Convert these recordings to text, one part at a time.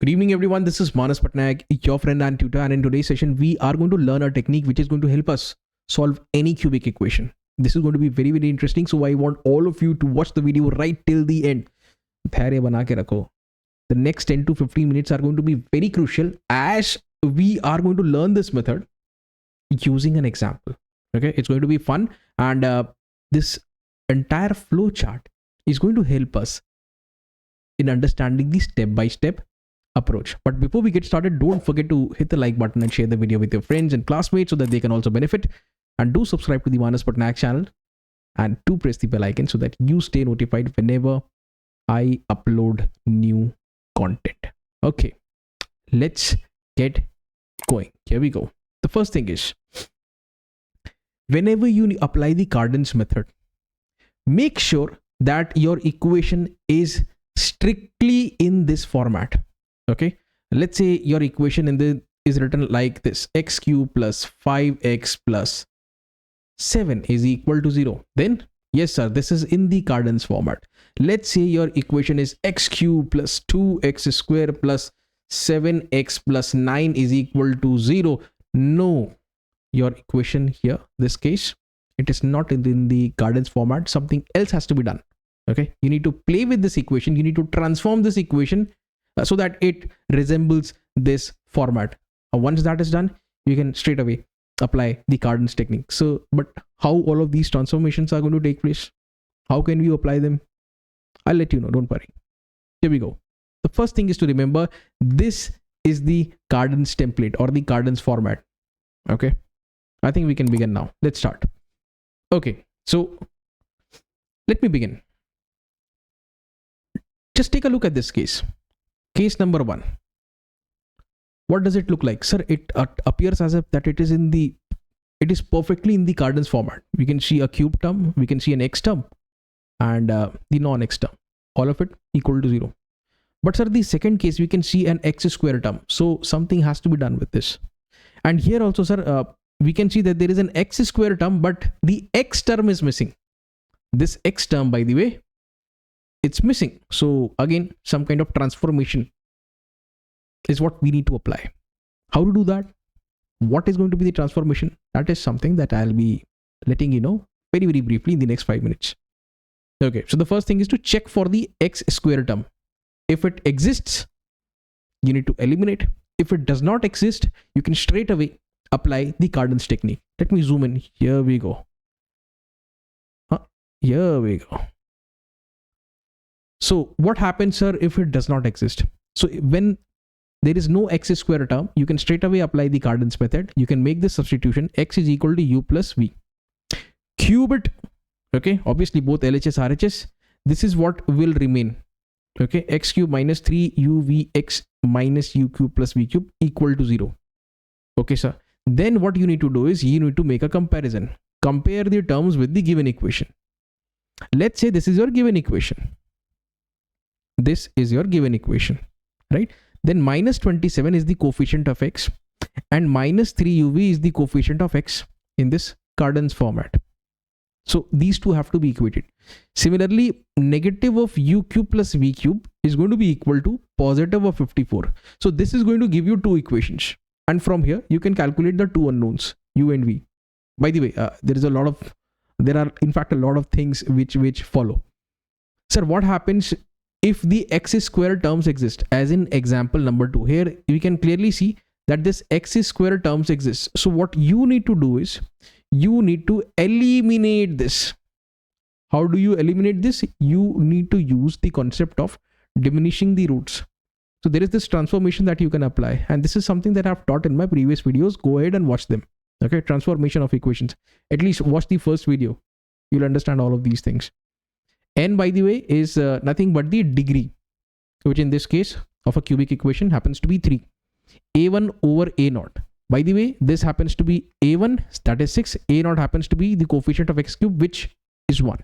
Good evening, everyone. This is Manas Patnaik, your friend and tutor. And in today's session, we are going to learn a technique which is going to help us solve any cubic equation. This is going to be very, very interesting. So I want all of you to watch the video right till the end. The next 10 to 15 minutes are going to be very crucial as we are going to learn this method using an example. Okay, it's going to be fun. And this entire flow chart is going to help us in understanding the step-by-step approach. But before we get started, don't forget to hit the like button and share the video with your friends and classmates so that they can also benefit. And do subscribe to the Manas Patnaik channel and do press the bell icon so that you stay notified whenever I upload new content. Okay, let's get going. Here we go. The first thing is, whenever you apply the Cardans method, make sure that your equation is strictly in this format. Okay, let's say your equation is written like this: x cube plus 5x plus 7 is equal to 0. Then yes sir, this is in the Cardans format. Let's say your equation is x cube plus 2x square plus 7x plus 9 is equal to 0. No, your equation here, this case, it is not in the Cardans format. Something else has to be done. Okay, you need to play with this equation. You need to transform this equation so that it resembles this format. Once that is done, you can straight away apply the Cardans technique. So, but how all of these transformations are going to take place? How can we apply them? I'll let you know, don't worry. Here we go. The first thing is to remember, this is the Cardans template or the Cardans format. Okay, I think we can begin now. Let's start. Okay, so let me begin. Just take a look at this case. Case number 1. What does it look like? Sir, it appears as if that it is perfectly in the Cardans format. We can see a cube term, we can see an x term, and the non-x term. All of it equal to 0. But sir, the second case, we can see an x square term. So something has to be done with this. And here also, sir, we can see that there is an x square term, but the x term is missing. This x term, by the way, it's missing. So again, some kind of transformation is what we need to apply. How to do that? What is going to be the transformation? That is something that I'll be letting you know very, very briefly in the next 5 minutes. Okay, so the first thing is to check for the x square term. If it exists, you need to eliminate. If it does not exist, you can straight away apply the Cardans technique. Let me zoom in. Here we go. Here we go. So what happens, sir, if it does not exist? So when there is no x square term, you can straight away apply the Cardans method. You can make this substitution: x is equal to u plus v. Cube it. Okay, obviously both LHS, RHS. This is what will remain. Okay, x cube minus 3uvx minus u cube plus v cube equal to 0. Okay, sir. Then what you need to do is you need to make a comparison. Compare the terms with the given equation. Let's say this is your given equation. This is your given equation, right? Then minus 27 is the coefficient of x and minus 3uv is the coefficient of x in this Cardans format. So these two have to be equated. Similarly, negative of u cube plus v cube is going to be equal to positive of 54. So this is going to give you two equations. And from here, you can calculate the two unknowns, u and v. By the way, there are in fact a lot of things which follow. Sir, what happens if the x square terms exist? As in example number 2, here we can clearly see that this x square terms exist. So what you need to do is you need to eliminate this. How do you eliminate this? You need to use the concept of diminishing the roots. So there is this transformation that you can apply, and this is something that I've taught in my previous videos. Go ahead and watch them. Okay, transformation of equations. At least watch the first video. You'll understand all of these things. N, by the way, is nothing but the degree, which in this case of a cubic equation happens to be 3. A1 over A0. By the way, this happens to be A1, that is 6. A0 happens to be the coefficient of x cube, which is 1.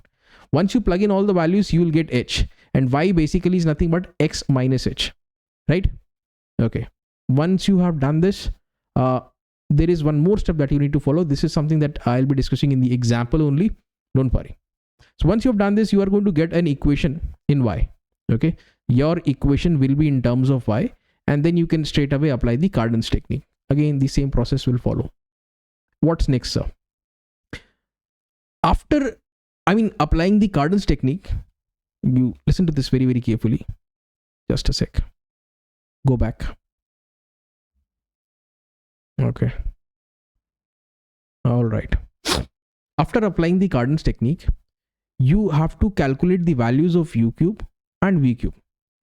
Once you plug in all the values, you will get h. And y basically is nothing but x minus h. Right? Okay. Once you have done this, there is one more step that you need to follow. This is something that I'll be discussing in the example only. Don't worry. So once you have done this, you are going to get an equation in y. Okay, your equation will be in terms of y, and then you can straight away apply the Cardans technique. Again, the same process will follow. What's next, sir? After, applying the Cardans technique, you listen to this very, very carefully. Just a sec. Go back. Okay. All right. After applying the Cardans technique, you have to calculate the values of u cube and v cube.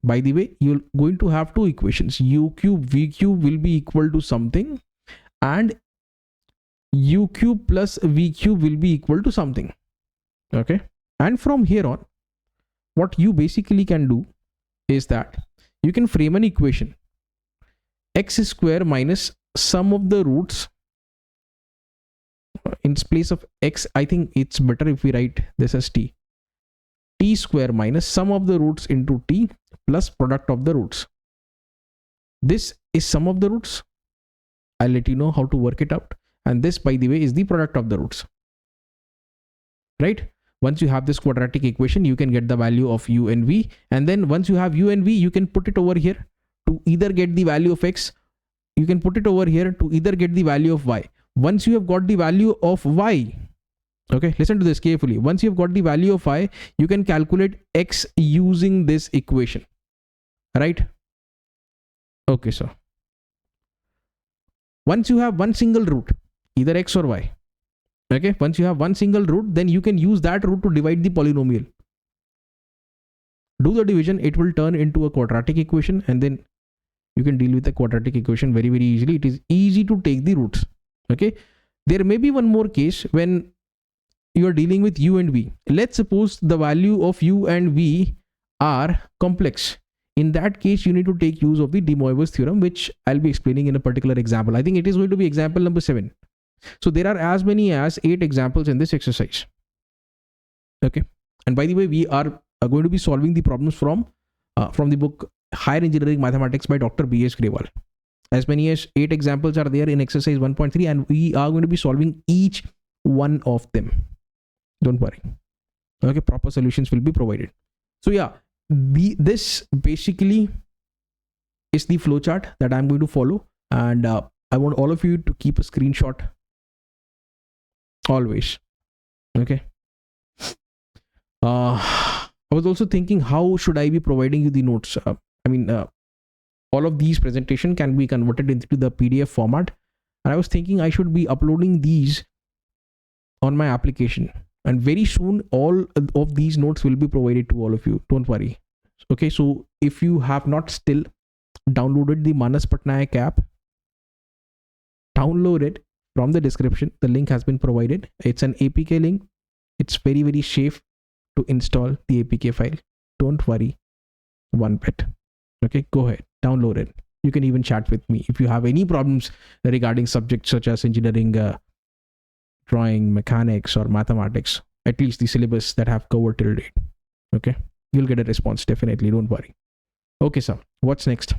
By the way, you're going to have two equations. U cube, v cube will be equal to something, and u cube plus v cube will be equal to something. Okay. And from here on, what you basically can do is that you can frame an equation. X square minus sum of the roots. In place of x, I think it's better if we write this as t. T square minus sum of the roots into t plus product of the roots. This is sum of the roots. I'll let you know how to work it out. And this, by the way, is the product of the roots. Right? Once you have this quadratic equation, you can get the value of u and v. And then once you have u and v, you can put it over here to either get the value of x. You can put it over here to either get the value of y. Once you have got the value of y, okay, listen to this carefully. Once you have got the value of y, you can calculate x using this equation. Right? Okay, so once you have one single root, either x or y, okay, once you have one single root, then you can use that root to divide the polynomial. Do the division, it will turn into a quadratic equation, and then you can deal with the quadratic equation very, very easily. It is easy to take the roots. Okay, there may be one more case when you are dealing with u and v. Let's suppose the value of u and v are complex. In that case, you need to take use of the de Moivre's theorem, which I'll be explaining in a particular example. I think it is going to be example number 7. So there are as many as 8 examples in this exercise. Okay, and by the way, we are going to be solving the problems from the book Higher Engineering Mathematics by Dr. B.S. Grewal. As many as 8 examples are there in exercise 1.3, and we are going to be solving each one of them. Don't worry. Okay, proper solutions will be provided. So yeah, this basically is the flowchart that I'm going to follow, and I want all of you to keep a screenshot always. Okay. I was also thinking, how should I be providing you the notes? All of these presentation can be converted into the PDF format, and I was thinking I should be uploading these on my application, and very soon all of these notes will be provided to all of you. Don't worry. Okay, so if you have not still downloaded the Manas Patnaik app, download it from the description. The link has been provided. It's an APK link. It's very, very safe to install the APK file. Don't worry one bit. Okay, go ahead, download it. You can even chat with me if you have any problems regarding subjects such as engineering, drawing, mechanics, or mathematics, at least the syllabus that have covered till date. Okay, you'll get a response definitely, don't worry. Okay, sir, what's next?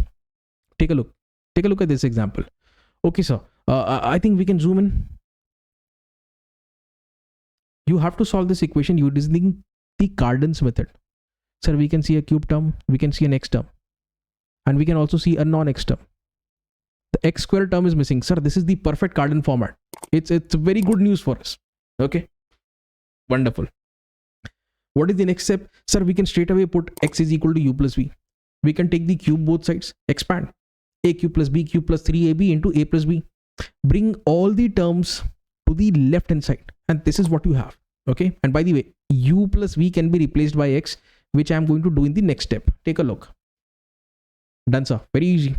Take a look at this example. Okay, sir, I think we can zoom in. You have to solve this equation using the Cardans method. Sir, we can see a cube term, we can see an x term, and we can also see a non-x term. The x square term is missing. Sir, this is the perfect Cardan format. It's very good news for us. Okay, wonderful. What is the next step? Sir, we can straight away put x is equal to u plus v. We can take the cube both sides, expand a cube plus b cube plus 3ab into a plus b. Bring all the terms to the left hand side, and this is what you have. Okay, and by the way, u plus v can be replaced by x, which I am going to do in the next step. Take a look. Done, sir. Very easy.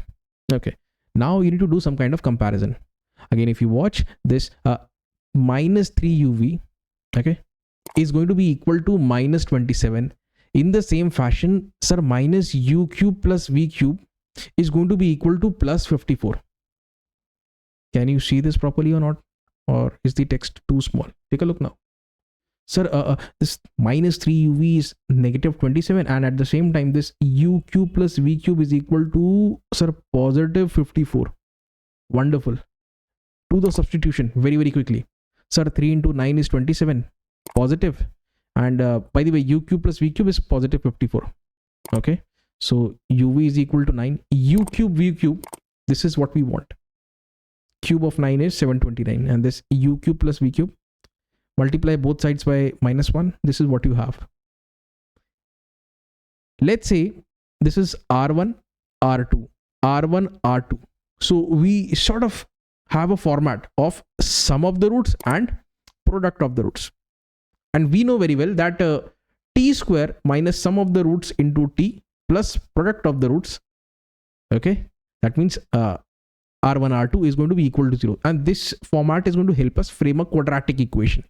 Okay, now you need to do some kind of comparison. Again, if you watch this, minus 3uv, okay, is going to be equal to minus 27. In the same fashion, sir, minus u cube plus v cube is going to be equal to plus 54. Can you see this properly or not? Or is the text too small? Take a look now. Sir, this minus 3uv is negative 27, and at the same time this u cube plus v cube is equal to, sir, positive 54. Wonderful. Do the substitution very, very quickly. Sir, 3 into 9 is 27, positive, and by the way, u cube plus v cube is positive 54. Okay, So uv is equal to 9. U cube v cube, this is what we want. Cube of 9 is 729, and this u cube plus v cube, multiply both sides by -1. This is what you have. Let's say this is r1 r2 r1 r2. So we sort of have a format of sum of the roots and product of the roots, and we know very well that t square minus sum of the roots into t plus product of the roots, okay, that means r1 r2 is going to be equal to 0, and this format is going to help us frame a quadratic equation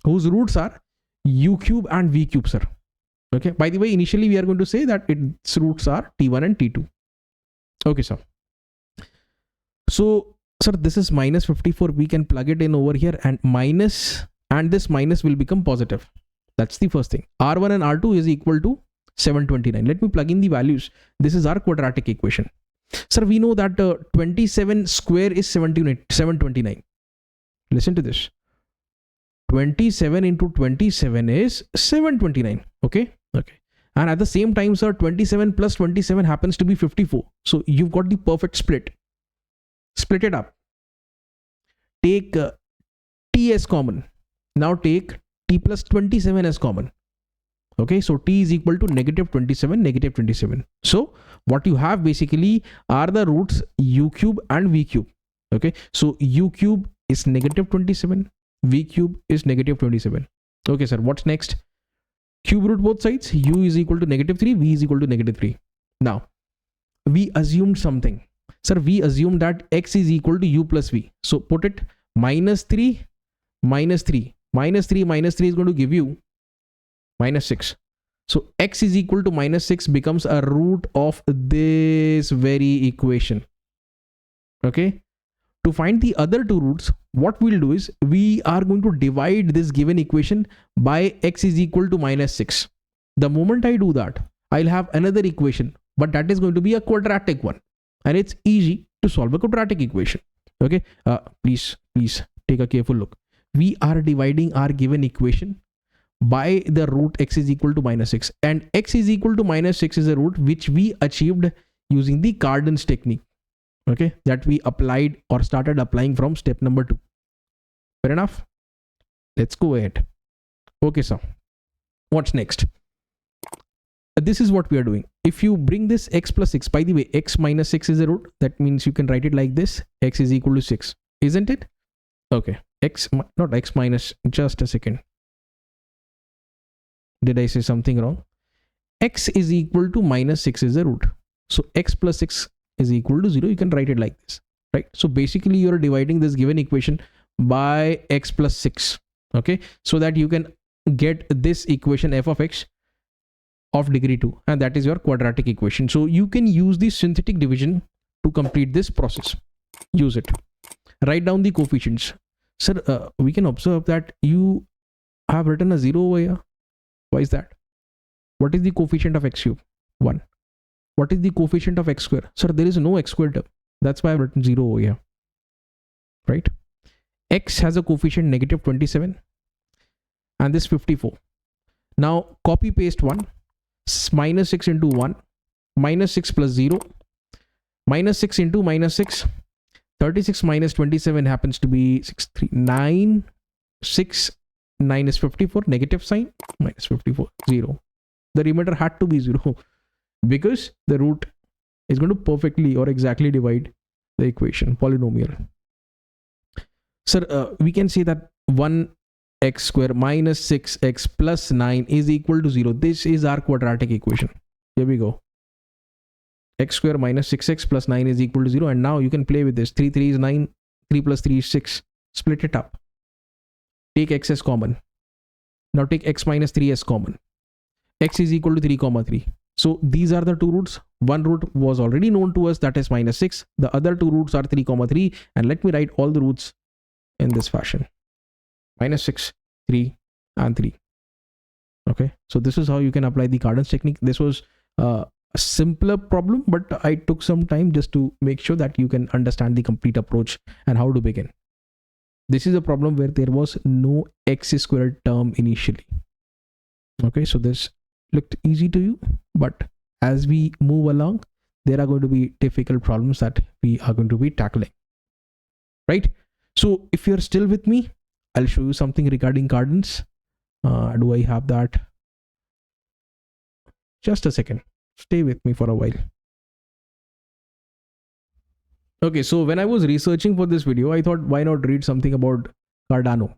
whose roots are u cube and v cube, sir. Okay, by the way, initially we are going to say that its roots are t1 and t2. Okay, sir. So sir, this is -54. We can plug it in over here, and this minus will become positive. That's the first thing. R1 and R2 is equal to 729. Let me plug in the values. This is our quadratic equation. Sir, we know that 27 square is 729. Listen to this. 27 into 27 is 729. Okay. And at the same time, sir, 27 plus 27 happens to be 54. So you've got the perfect split. Split it up. Take t as common. Now take t plus 27 as common. Okay, so t is equal to -27, -27. So what you have basically are the roots u cube and v cube. Okay, so u cube is -27, v cube is -27. Okay, sir, what's next? Cube root both sides. U is equal to -3, v is equal to -3. Now we assumed something. Sir, we assumed that x is equal to u plus v. So put it -3 -3 -3 is going to give you -6. So x is equal to -6 becomes a root of this very equation. Okay. To find the other two roots, what we'll do is we are going to divide this given equation by x is equal to -6. The moment I do that, I'll have another equation, but that is going to be a quadratic one, and it's easy to solve a quadratic equation. Okay. Please take a careful look. We are dividing our given equation by the root x is equal to -6, and x is equal to -6 is a root which we achieved using the Cardans technique. Okay, that we applied or started applying from step number 2. Fair enough. Let's go ahead. Okay, so what's next? This is what we are doing. If you bring this x plus 6, by the way, x minus 6 is a root. That means you can write it like this. X is equal to 6, isn't it? Okay, not x minus, just a second. Did I say something wrong? X is equal to -6 is a root. So x plus 6 is equal to 0. You can write it like this, right? So basically you're dividing this given equation by x plus 6. Okay, so that you can get this equation f of x of degree 2, and that is your quadratic equation. So you can use the synthetic division to complete this process. Use it. Write down the coefficients. Sir, we can observe that you have written a 0 over here. Why is that? What is the coefficient of x cube? 1. What is the coefficient of x square? Sir, there is no x square term. That's why I've written 0 over here. Right? X has a coefficient -27 and this 54. Now copy paste 1. -6 into 1. -6 plus 0. -6 into -6. 36 minus 27 happens to be 9. 6. 9 is 54. Negative sign. -54. 0. The remainder had to be 0 because the root is going to perfectly or exactly divide the equation polynomial. Sir, we can say that 1x square minus 6x plus 9 is equal to 0. This is our quadratic equation. Here we go. X square minus 6x plus 9 is equal to 0. And now you can play with this. 3 is 9. 3 plus 3 is 6. Split it up. Take x as common. Now take x minus 3 as common. X is equal to 3 comma 3. So these are the two roots. One root was already known to us, that is -6. The other two roots are 3 comma 3. And let me write all the roots in this fashion. -6, 3 and 3. Okay. So this is how you can apply the Cardans technique. This was a simpler problem, but I took some time just to make sure that you can understand the complete approach and how to begin. This is a problem where there was no x squared term initially. Okay, so this looked easy to you, but as we move along, there are going to be difficult problems that we are going to be tackling, right? So if you're still with me, I'll show you something regarding Cardans. Do I have that? Just a second. Stay with me for a while. Okay, so when I was researching for this video, I thought, why not read something about Cardano?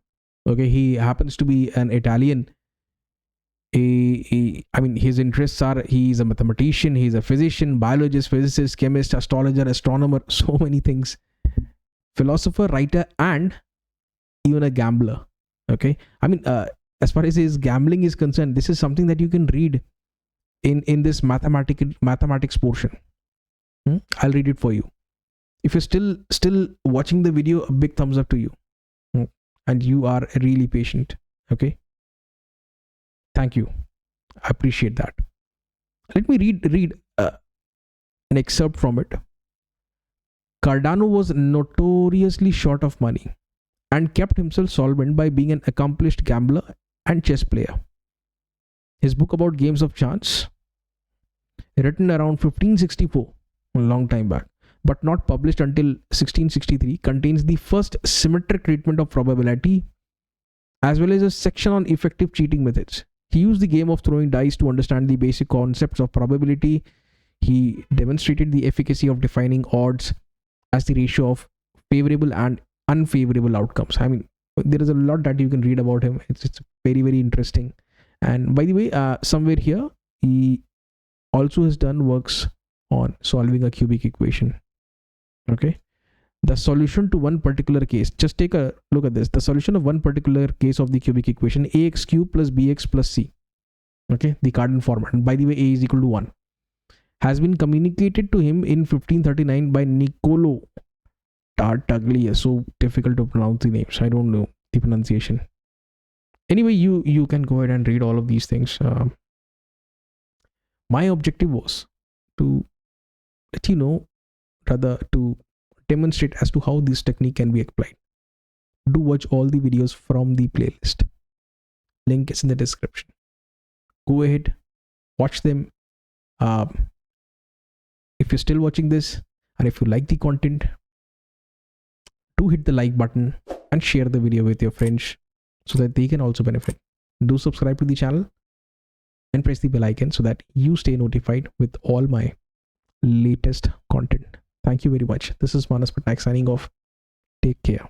Okay, he happens to be an Italian. I mean, his interests are, he's a mathematician, he's a physician, biologist, physicist, chemist, astrologer, astronomer, so many things. Philosopher, writer, and even a gambler. Okay, I mean, as far as his gambling is concerned, this is something that you can read in this mathematics portion. I'll read it for you. If you're still watching the video, a big thumbs up to you. And you are really patient. Okay, thank you, I appreciate that. Let me read an excerpt from it. Cardano was notoriously short of money and kept himself solvent by being an accomplished gambler and chess player. His book about games of chance, written around 1564, a long time back, but not published until 1663, contains the first symmetric treatment of probability, as well as a section on effective cheating methods. He used the game of throwing dice to understand the basic concepts of probability. He demonstrated the efficacy of defining odds as the ratio of favorable and unfavorable outcomes. I mean, there is a lot that you can read about him. It's very, very interesting. And by the way, somewhere here, he also has done works on solving a cubic equation. Okay, the solution to one particular case, just take a look at this. The solution of one particular case of the cubic equation, ax cubed plus bx plus c, okay, the Cardan format, and by the way, a is equal to 1, has been communicated to him in 1539 by Niccolo Tartaglia. So difficult to pronounce the names, I don't know the pronunciation. Anyway, you can go ahead and read all of these things. My objective was to let you know, rather to demonstrate as to how this technique can be applied. Do watch all the videos from the playlist. Link is in the description. Go ahead, watch them. If you're still watching this and if you like the content, do hit the like button and share the video with your friends so that they can also benefit. Do subscribe to the channel and press the bell icon so that you stay notified with all my latest content. Thank you very much. This is Manas Patnaik signing off. Take care.